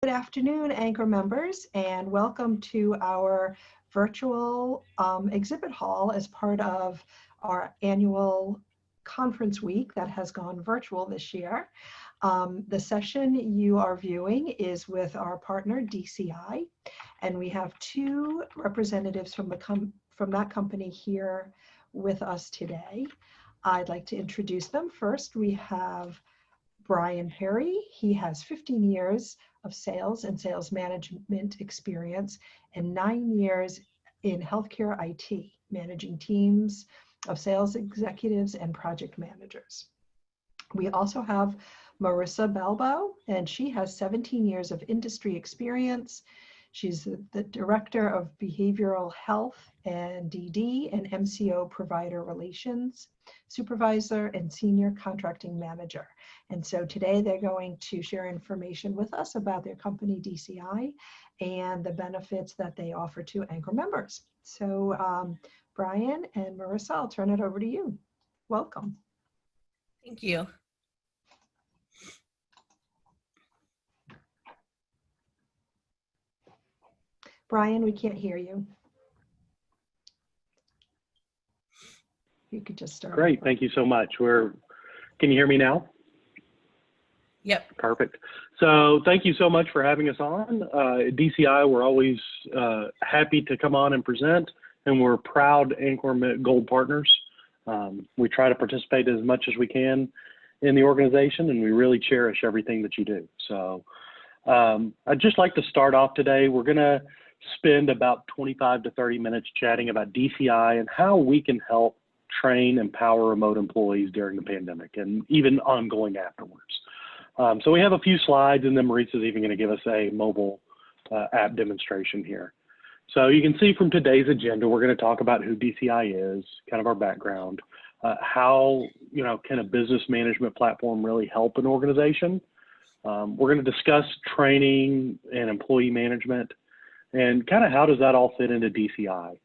Good afternoon, ANCOR members, and welcome to our virtual exhibit hall as part of our annual conference week that has gone virtual this year. The session you are viewing is with our partner DCI, and we have two representatives from that company here with us today. I'd like to introduce them. First, we have Brian Perry. He has 15 years of sales and sales management experience and 9 years in healthcare IT, managing teams of sales executives and project managers. We also have Marisa Balbo, and she has 17 years of industry experience. She's the Director of Behavioral Health and DD and MCO Provider Relations Supervisor and Senior Contracting Manager. And so today they're going to share information with us about their company DCI and the benefits that they offer to ANCOR members. So Brian and Marisa, I'll turn it over to you. Welcome. Thank you. Brian, we can't hear you. You could just start. Great, thank you so much. Can you hear me now? Yep. Perfect. So thank you so much for having us on. At DCI, we're always happy to come on and present, and we're proud ANCOR Gold partners. We try to participate as much as we can in the organization, and we really cherish everything that you do. So I'd just like to start off today. We're gonna spend about 25 to 30 minutes chatting about DCI and how we can help train, empower remote employees during the pandemic and even ongoing afterwards. So we have a few slides, and then Marisa's even going to give us a mobile app demonstration here. So you can see from today's agenda, we're going to talk about who DCI is, kind of our background, how can a business management platform really help an organization. We're going to discuss training and employee management, and kind of how does that all fit into DCI.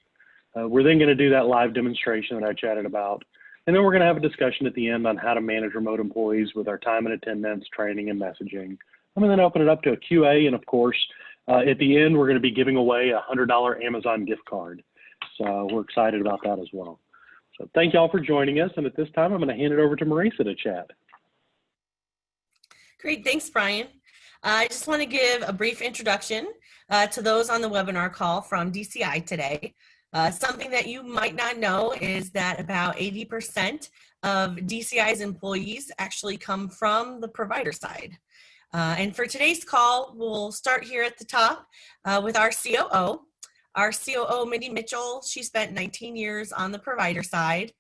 We're then going to do that live demonstration that I chatted about. And then we're going to have a discussion at the end on how to manage remote employees with our time and attendance, training, and messaging. I'm going to open it up to a QA. And of course, at the end, we're going to be giving away a $100 Amazon gift card. So we're excited about that as well. So thank you all for joining us. And at this time, I'm going to hand it over to Marisa to chat. Great, thanks, Brian. I just want to give a brief introduction to those on the webinar call from DCI today. Something that you might not know is that about 80% of DCI's employees actually come from the provider side. And for today's call, we'll start here at the top with our COO. Our COO, Mindy Mitchell, she spent 19 years on the provider side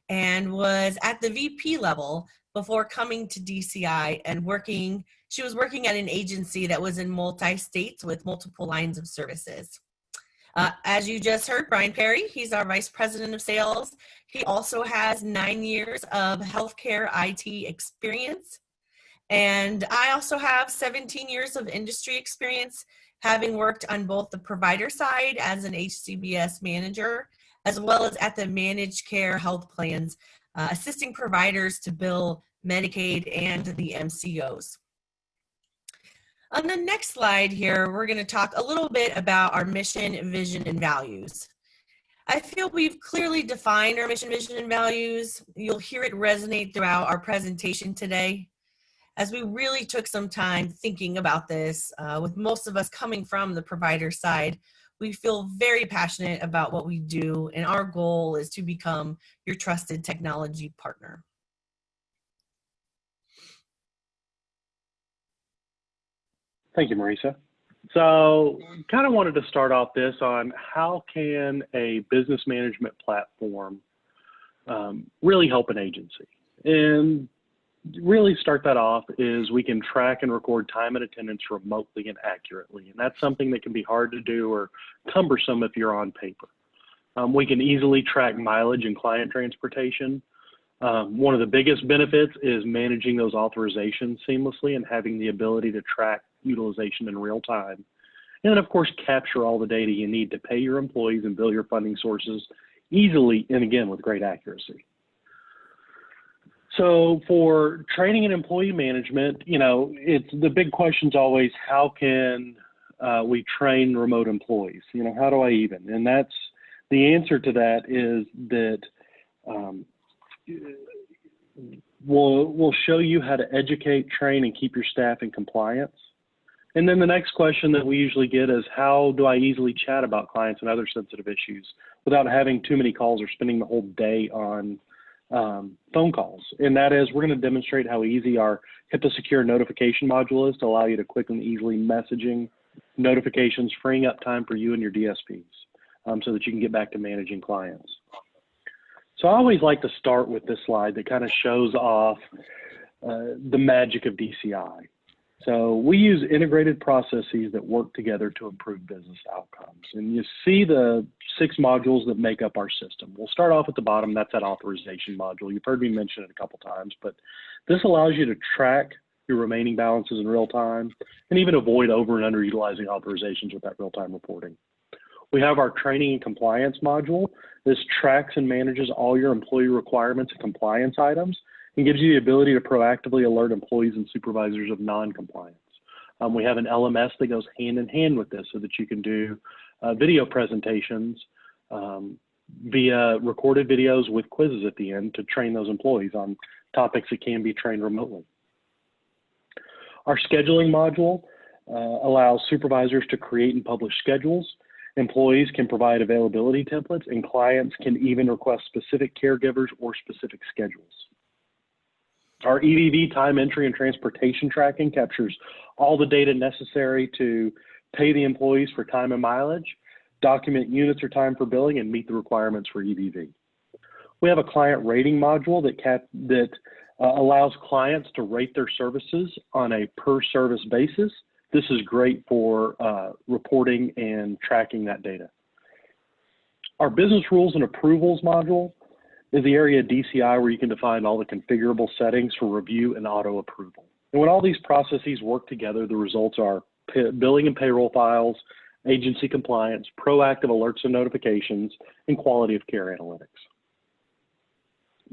and was at the VP level before coming to DCI and working. She was working at an agency that was in multi-states with multiple lines of services. As you just heard, Brian Perry, he's our Vice President of Sales. He also has 9 years of healthcare IT experience. And I also have 17 years of industry experience, having worked on both the provider side as an HCBS manager, as well as at the managed care health plans, assisting providers to bill Medicaid and the MCOs. On the next slide here, we're going to talk a little bit about our mission, vision, and values. I feel we've clearly defined our mission, vision, and values. You'll hear it resonate throughout our presentation today, as we really took some time thinking about this. With most of us coming from the provider side, we feel very passionate about what we do, and our goal is to become your trusted technology partner. Thank you, Marisa. So kind of wanted to start off this on how can a business management platform really help an agency. And really start that off is we can track and record time and attendance remotely and accurately. And that's something that can be hard to do or cumbersome if you're on paper. We can easily track mileage and client transportation. One of the biggest benefits is managing those authorizations seamlessly and having the ability to track utilization in real time. And then of course, capture all the data you need to pay your employees and bill your funding sources easily and again with great accuracy. So for training and employee management, it's the big question's always how can we train remote employees? How do I even? And that's the answer to that is that we'll show you how to educate, train, and keep your staff in compliance. And then the next question that we usually get is how do I easily chat about clients and other sensitive issues without having too many calls or spending the whole day on phone calls? And that is, we're going to demonstrate how easy our HIPAA secure notification module is to allow you to quick and easily messaging notifications, freeing up time for you and your DSPs so that you can get back to managing clients. So I always like to start with this slide that kind of shows off the magic of DCI. So we use integrated processes that work together to improve business outcomes. And you see the 6 modules that make up our system. We'll start off at the bottom. That's that authorization module. You've heard me mention it a couple times, but this allows you to track your remaining balances in real time and even avoid over and underutilizing authorizations with that real-time reporting. We have our training and compliance module. This tracks and manages all your employee requirements and compliance items and gives you the ability to proactively alert employees and supervisors of non-compliance. We have an LMS that goes hand in hand with this so that you can do video presentations via recorded videos with quizzes at the end to train those employees on topics that can be trained remotely. Our scheduling module allows supervisors to create and publish schedules. Employees can provide availability templates, and clients can even request specific caregivers or specific schedules. Our EVV time entry and transportation tracking captures all the data necessary to pay the employees for time and mileage, document units or time for billing, and meet the requirements for EVV. We have a client rating module that allows clients to rate their services on a per service basis. This is great for reporting and tracking that data. Our business rules and approvals module is the area of DCI where you can define all the configurable settings for review and auto approval. And when all these processes work together, the results are billing and payroll files, agency compliance, proactive alerts and notifications, and quality of care analytics.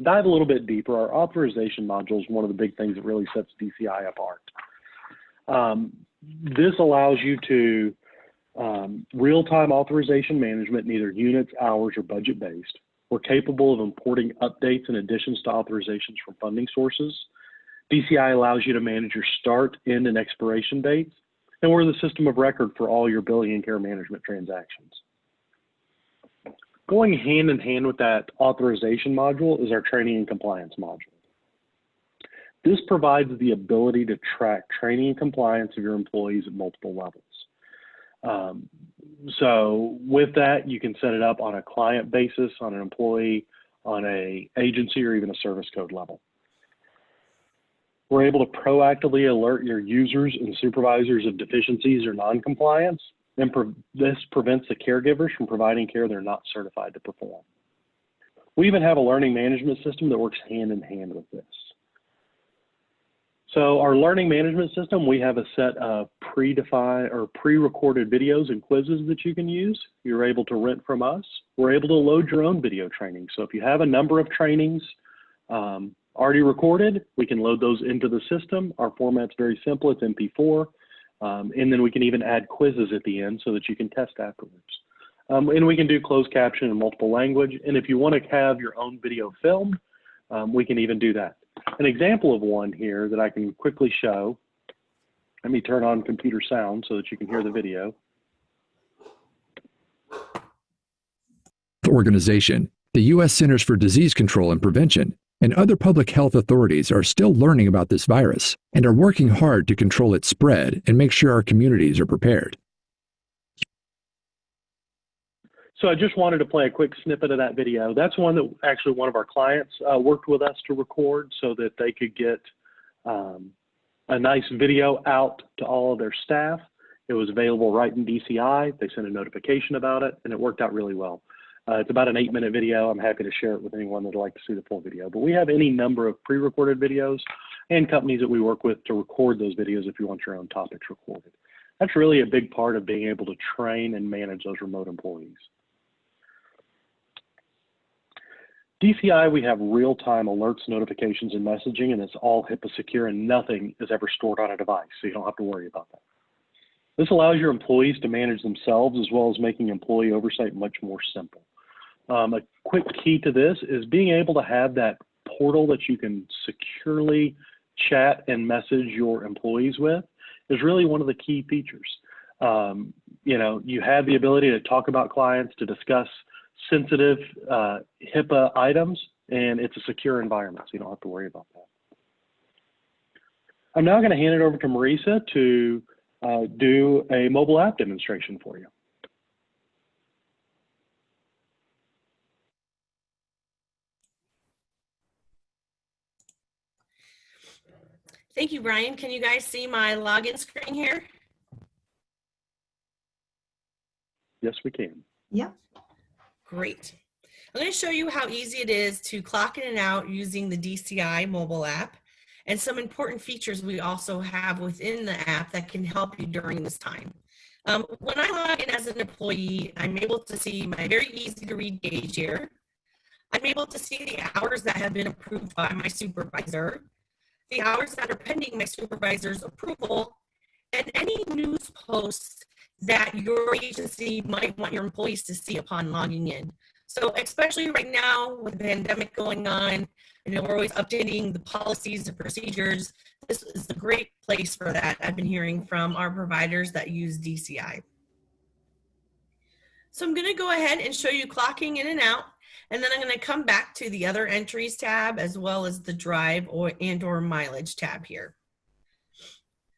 Dive a little bit deeper. Our authorization module is one of the big things that really sets DCI apart. This allows you to real-time authorization management in either units, hours, or budget-based. We're capable of importing updates and additions to authorizations from funding sources. DCI allows you to manage your start, end, and expiration dates. And we're the system of record for all your billing and care management transactions. Going hand in hand with that authorization module is our training and compliance module. This provides the ability to track training and compliance of your employees at multiple levels. So with that, you can set it up on a client basis, on an employee, on an agency, or even a service code level. We're able to proactively alert your users and supervisors of deficiencies or non-compliance, and this prevents the caregivers from providing care they're not certified to perform. We even have a learning management system that works hand in hand with this. So our learning management system, we have a set of predefined or pre-recorded videos and quizzes that you can use. You're able to rent from us. We're able to load your own video training. So if you have a number of trainings already recorded, we can load those into the system. Our format's very simple, it's MP4. And then we can even add quizzes at the end so that you can test afterwards. And we can do closed caption in multiple language. And if you want to have your own video filmed, we can even do that. An example of one here that I can quickly show. Let me turn on computer sound so that you can hear the video. Organization, the U.S. Centers for Disease Control and Prevention, and other public health authorities are still learning about this virus and are working hard to control its spread and make sure our communities are prepared. So I just wanted to play a quick snippet of that video. That's one that actually one of our clients worked with us to record so that they could get a nice video out to all of their staff. It was available right in DCI. They sent a notification about it, and it worked out really well. It's about an 8-minute video. I'm happy to share it with anyone that would like to see the full video. But we have any number of pre-recorded videos and companies that we work with to record those videos if you want your own topics recorded. That's really a big part of being able to train and manage those remote employees. DCI, we have real-time alerts, notifications, and messaging, and it's all HIPAA secure, and nothing is ever stored on a device, so you don't have to worry about that. This allows your employees to manage themselves, as well as making employee oversight much more simple. A quick key to this is being able to have that portal that you can securely chat and message your employees with is really one of the key features. You know, you have the ability to talk about clients, to discuss sensitive HIPAA items, and it's a secure environment, so you don't have to worry about that. I'm now going to hand it over to Marisa to do a mobile app demonstration for you. Thank you, Brian. Can you guys see my login screen here? Yes, we can. Yeah. Great. I'm going to show you how easy it is to clock in and out using the DCI mobile app, and some important features we also have within the app that can help you during this time. When I log in as an employee, I'm able to see my very easy to read gauge here. I'm able to see the hours that have been approved by my supervisor, the hours that are pending my supervisor's approval, and any news posts that your agency might want your employees to see upon logging in. So especially right now with the pandemic going on, you know, we're always updating the policies and procedures. This is a great place for that. I've been hearing from our providers that use DCI. So I'm going to go ahead and show you clocking in and out, and then I'm going to come back to the other entries tab as well as the drive or mileage tab here.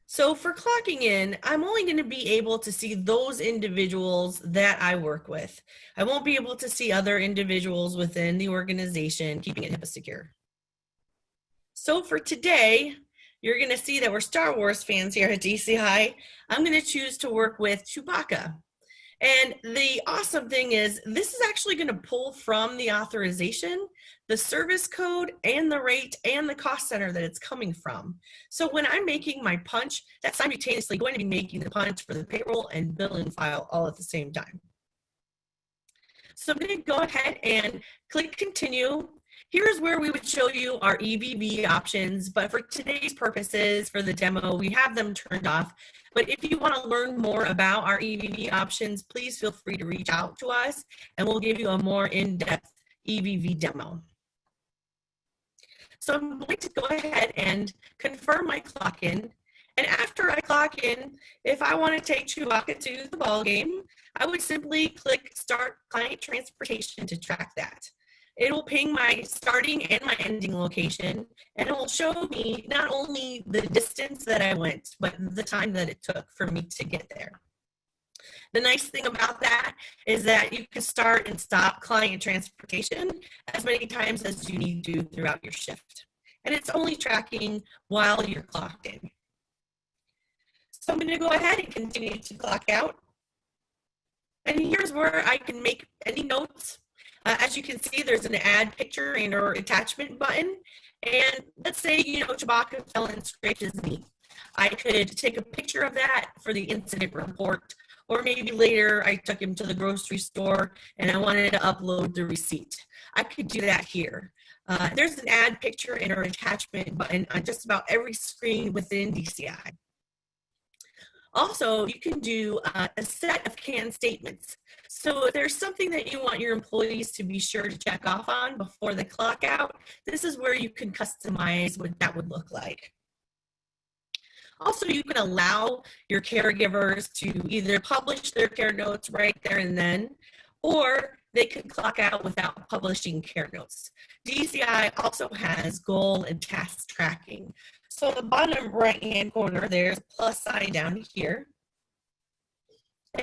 So for clocking in, I'm only going to be able to see those individuals that I work with. I won't be able to see other individuals within the organization, keeping it HIPAA secure. So for today, you're going to see that we're Star Wars fans here at DCI. I'm going to choose to work with Chewbacca. And the awesome thing is this is actually going to pull from the authorization, the service code, and the rate and the cost center that it's coming from. So when I'm making my punch, that's simultaneously going to be making the punch for the payroll and billing file all at the same time. So I'm going to go ahead and click continue. Here's where we would show you our EVV options, but for today's purposes, for the demo, we have them turned off. But if you want to learn more about our EVV options, please feel free to reach out to us and we'll give you a more in-depth EVV demo. So I'm going to go ahead and confirm my clock in. And after I clock in, if I want to take Chewbacca to the ball game, I would simply click Start Client Transportation to track that. It will ping my starting and my ending location, and it will show me not only the distance that I went, but the time that it took for me to get there. The nice thing about that is that you can start and stop client transportation as many times as you need to throughout your shift. And it's only tracking while you're clocked in. So I'm going to go ahead and continue to clock out. And here's where I can make any notes. As you can see, there's an add picture and or attachment button. And let's say, you know, Chewbacca fell and scraped his knee. I could take a picture of that for the incident report, or maybe later I took him to the grocery store and I wanted to upload the receipt. I could do that here. There's an add picture and or attachment button on just about every screen within DCI. Also, you can do a set of canned statements. So if there's something that you want your employees to be sure to check off on before they clock out, this is where you can customize what that would look like. Also, you can allow your caregivers to either publish their care notes right there and then, or they could clock out without publishing care notes. DCI also has goal and task tracking. So in the bottom right-hand corner, there's a plus sign down here.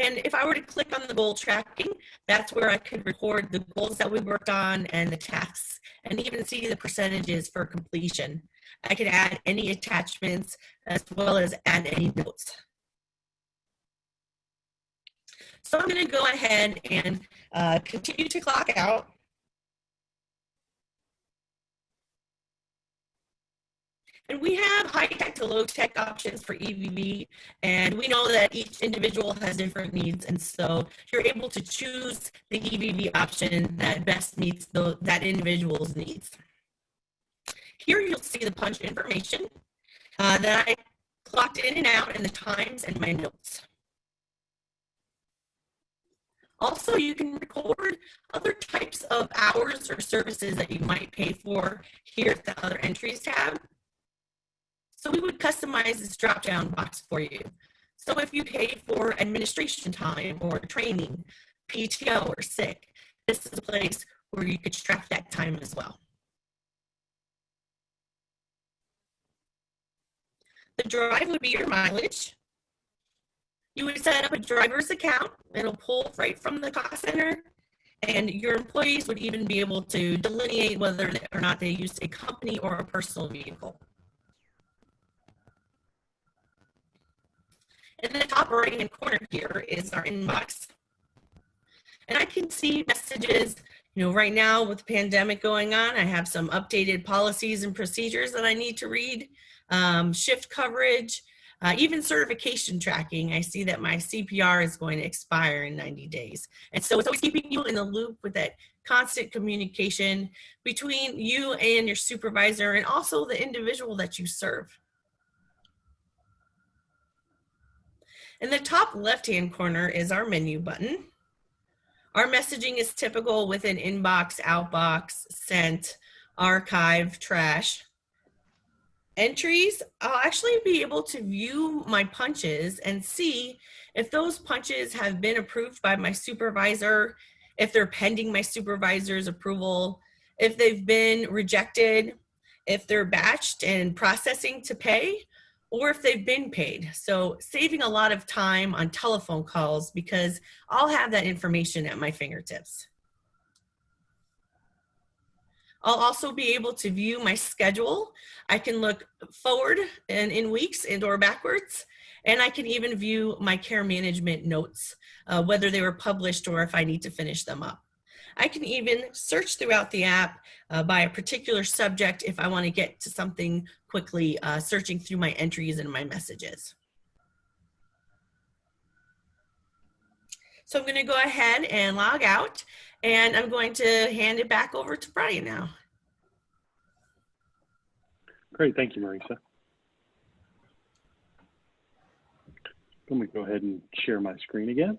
And if I were to click on the goal tracking, that's where I could record the goals that we worked on and the tasks, and even see the percentages for completion. I could add any attachments as well as add any notes. So I'm going to go ahead and continue to clock out. And we have high-tech to low-tech options for EVV, and we know that each individual has different needs, and so you're able to choose the EVV option that best meets that individual's needs. Here you'll see the punch information that I clocked in and out, and the times and my notes. Also, you can record other types of hours or services that you might pay for here at the Other Entries tab. So we would customize this drop-down box for you. So if you pay for administration time or training, PTO or sick, this is a place where you could track that time as well. The drive would be your mileage. You would set up a driver's account. It'll pull right from the cost center, and your employees would even be able to delineate whether or not they used a company or a personal vehicle. In the top right-hand corner here is our inbox. And I can see messages, right now with the pandemic going on, I have some updated policies and procedures that I need to read, shift coverage, even certification tracking. I see that my CPR is going to expire in 90 days. And so it's always keeping you in the loop with that constant communication between you and your supervisor and also the individual that you serve. In the top left-hand corner is our menu button. Our messaging is typical within inbox, outbox, sent, archive, trash. Entries, I'll actually be able to view my punches and see if those punches have been approved by my supervisor, if they're pending my supervisor's approval, if they've been rejected, if they're batched and processing to pay, or if they've been paid. So saving a lot of time on telephone calls because I'll have that information at my fingertips. I'll also be able to view my schedule. I can look forward and in weeks and or backwards, and I can even view my care management notes, whether they were published or if I need to finish them up. I can even search throughout the app by a particular subject if I want to get to something quickly, searching through my entries and my messages. So I'm going to go ahead and log out, and I'm going to hand it back over to Brian now. Great, thank you, Marisa. Let me go ahead and share my screen again.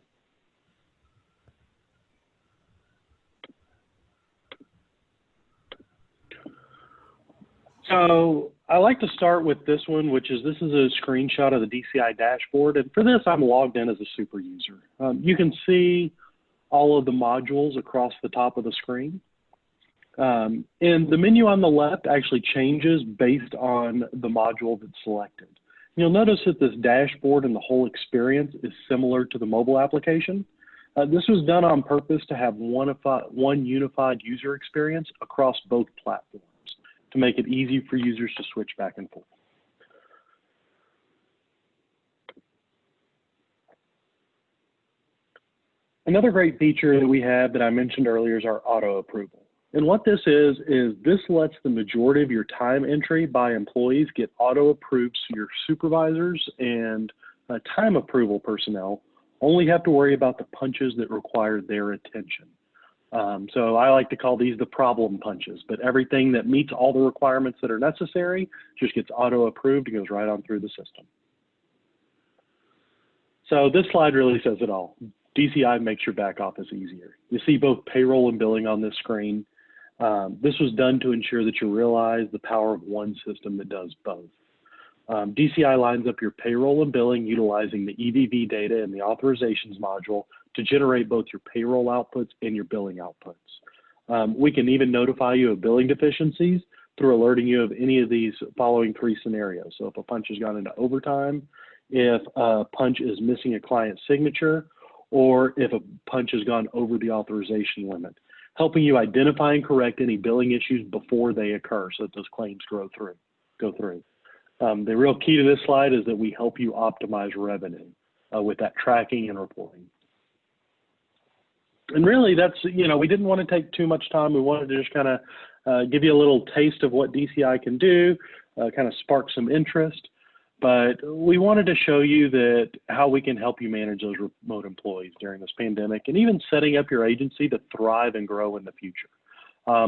So I like to start with this one, which is this is a screenshot of the DCI dashboard. And for this, I'm logged in as a super user. You can see all of the modules across the top of the screen. And the menu on the left actually changes based on the module that's selected. You'll notice that this dashboard and the whole experience is similar to the mobile application. This was done on purpose to have one unified user experience across both platforms, to make it easy for users to switch back and forth. Another great feature that we have that I mentioned earlier is our auto approval. And what this is this lets the majority of your time entry by employees get auto approved, so your supervisors and time approval personnel only have to worry about the punches that require their attention. So I like to call these the problem punches, but everything that meets all the requirements that are necessary just gets auto approved and goes right on through the system. So this slide really says it all. DCI makes your back office easier. You see both payroll and billing on this screen. This was done to ensure that you realize the power of one system that does both. DCI lines up your payroll and billing utilizing the EVV data and the authorizations module to generate both your payroll outputs and your billing outputs. We can even notify you of billing deficiencies through alerting you of any of these following three scenarios. So if a punch has gone into overtime, if a punch is missing a client's signature, or if a punch has gone over the authorization limit, helping you identify and correct any billing issues before they occur so that those claims go through. The real key to this slide is that we help you optimize revenue with that tracking and reporting. And really that's, we didn't want to take too much time. We wanted to just kind of give you a little taste of what DCI can do. kind of sparked some interest. But we wanted to show you that how we can help you manage those remote employees during this pandemic, and even setting up your agency to thrive and grow in the future.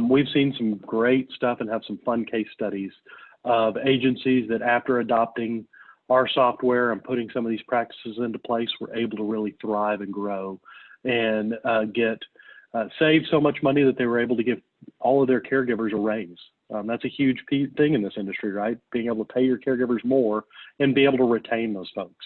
We've seen some great stuff and have some fun case studies of agencies that, after adopting our software and putting some of these practices into place, were able to really thrive and grow and save so much money that they were able to give all of their caregivers a raise. That's a huge thing in this industry, right? Being able to pay your caregivers more and be able to retain those folks.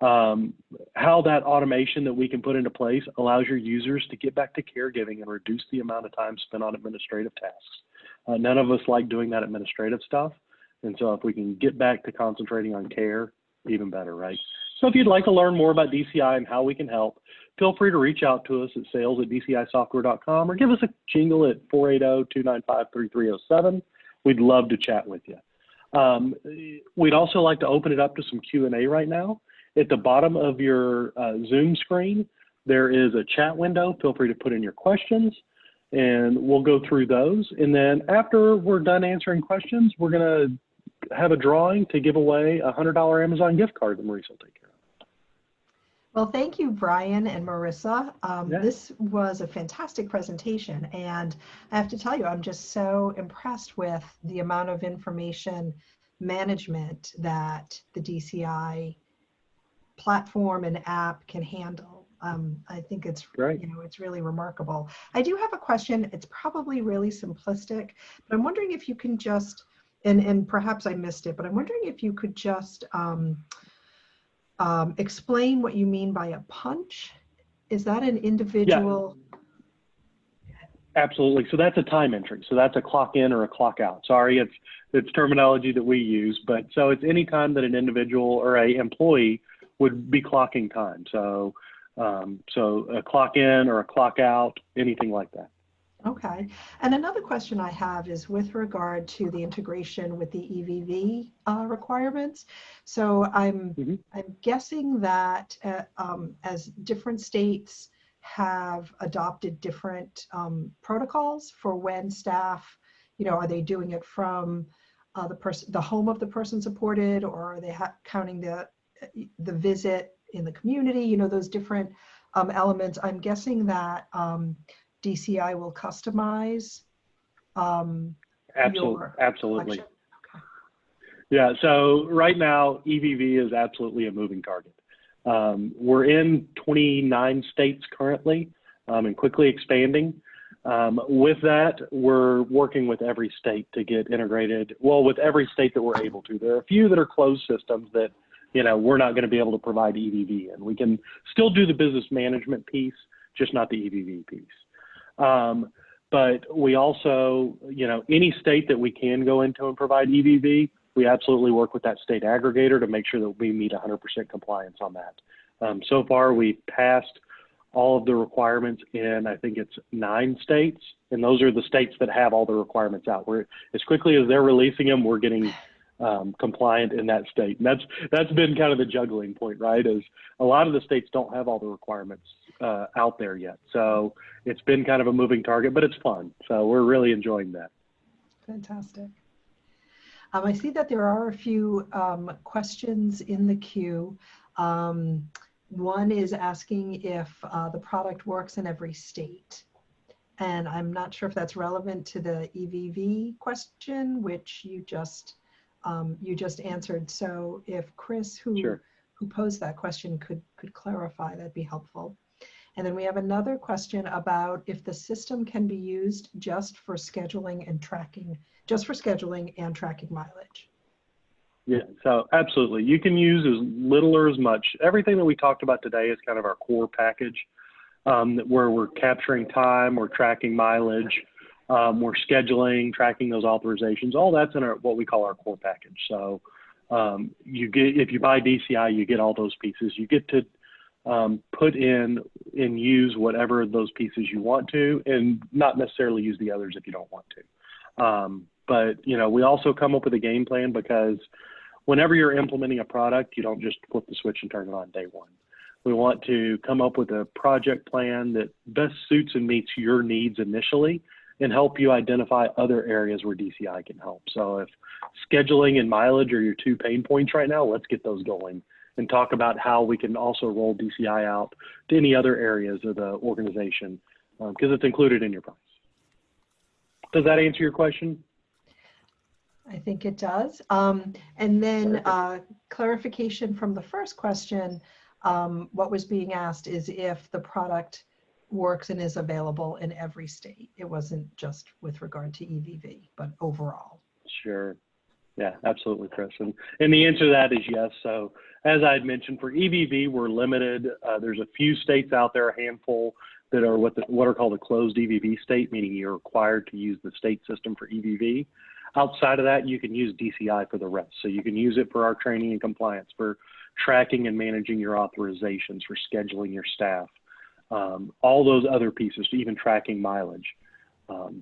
How that automation that we can put into place allows your users to get back to caregiving and reduce the amount of time spent on administrative tasks. None of us like doing that administrative stuff. And so if we can get back to concentrating on care, even better, right? So if you'd like to learn more about DCI and how we can help, feel free to reach out to us at sales@dcisoftware.com or give us a jingle at 480-295-3307. We'd love to chat with you. We'd also like to open it up to some Q&A right now. At the bottom of your Zoom screen, there is a chat window. Feel free to put in your questions, and we'll go through those. And then after we're done answering questions, we're going to have a drawing to give away a $100 Amazon gift card that Marisa will take care of. Well, thank you, Brian and Marisa. Yeah. This was a fantastic presentation, and I have to tell you, I'm just so impressed with the amount of information management that the DCI platform and app can handle. I think it's Great. It's really remarkable. I do have a question. It's probably really simplistic, but I'm wondering if you can just, and perhaps I missed it, but I'm wondering if you could just explain what you mean by a punch. Is that an individual? Yeah, absolutely. So that's a time entry. So that's a clock in or a clock out. Sorry, it's terminology that we use, but so it's any time that an individual or a employee would be clocking time. So so a clock in or a clock out, anything like that. Okay. And another question I have is with regard to the integration with the EVV requirements. So I'm guessing that as different states have adopted different protocols for when staff, are they doing it from the home of the person supported, or are they counting the visit in the community? Those different elements. I'm guessing that DCI will customize absolutely. Okay. Yeah, so right now EVV is absolutely a moving target. We're in 29 states currently and quickly expanding. With that, we're working with every state to get integrated. Well, with every state that we're able to. There are a few that are closed systems that we're not going to be able to provide EVV, and we can still do the business management piece, just not the EVV piece. But we also, any state that we can go into and provide EVV, we absolutely work with that state aggregator to make sure that we meet 100% compliance on that. So far, we've passed all of the requirements in, I think it's 9 states, and those are the states that have all the requirements out. As quickly as they're releasing them, we're getting compliant in that state. And that's been kind of the juggling point, right? Is a lot of the states don't have all the requirements out there yet. So it's been kind of a moving target, but it's fun. So we're really enjoying that. Fantastic. I see that there are a few questions in the queue. One is asking if the product works in every state. And I'm not sure if that's relevant to the EVV question, which you just answered. So if Chris, who posed that question, could clarify, that'd be helpful. And then we have another question about if the system can be used just for scheduling and tracking mileage. Yeah, so absolutely. You can use as little or as much. Everything that we talked about today is kind of our core package, where we're capturing time, we're tracking mileage, we're scheduling, tracking those authorizations. All that's in what we call our core package. So if you buy DCI, you get all those pieces. You get to put in and use whatever those pieces you want to, and not necessarily use the others if you don't want to. But we also come up with a game plan, because whenever you're implementing a product, you don't just flip the switch and turn it on day one. We want to come up with a project plan that best suits and meets your needs initially, and help you identify other areas where DCI can help. So if scheduling and mileage are your two pain points right now, let's get those going and talk about how we can also roll DCI out to any other areas of the organization, because it's included in your price. Does that answer your question? I think it does. And then clarification from the first question, what was being asked is if the product works and is available in every state. It wasn't just with regard to EVV, but overall. Sure. Yeah, absolutely, Chris. And the answer to that is yes. So as I had mentioned, for EVV, we're limited. There's a few states out there, a handful, that are what are called a closed EVV state, meaning you're required to use the state system for EVV. Outside of that, you can use DCI for the rest. So you can use it for our training and compliance, for tracking and managing your authorizations, for scheduling your staff, all those other pieces, even tracking mileage.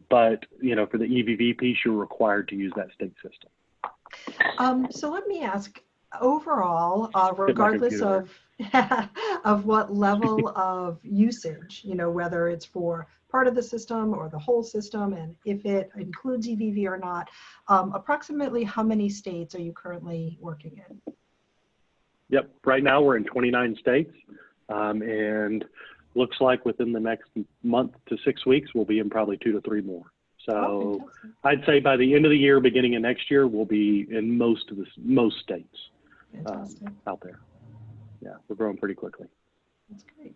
But, you know, for the EVV piece, you're required to use that state system. So let me ask, overall, regardless of of what level of usage, you know, whether it's for part of the system or the whole system, and if it includes EVV or not, approximately how many states are you currently working in? Yep, right now we're in 29 states, and looks like within the next month to 6 weeks, we'll be in probably 2 to 3 more. So I'd say by the end of the year, beginning of next year, we'll be in most states out there. Yeah, we're growing pretty quickly. That's great.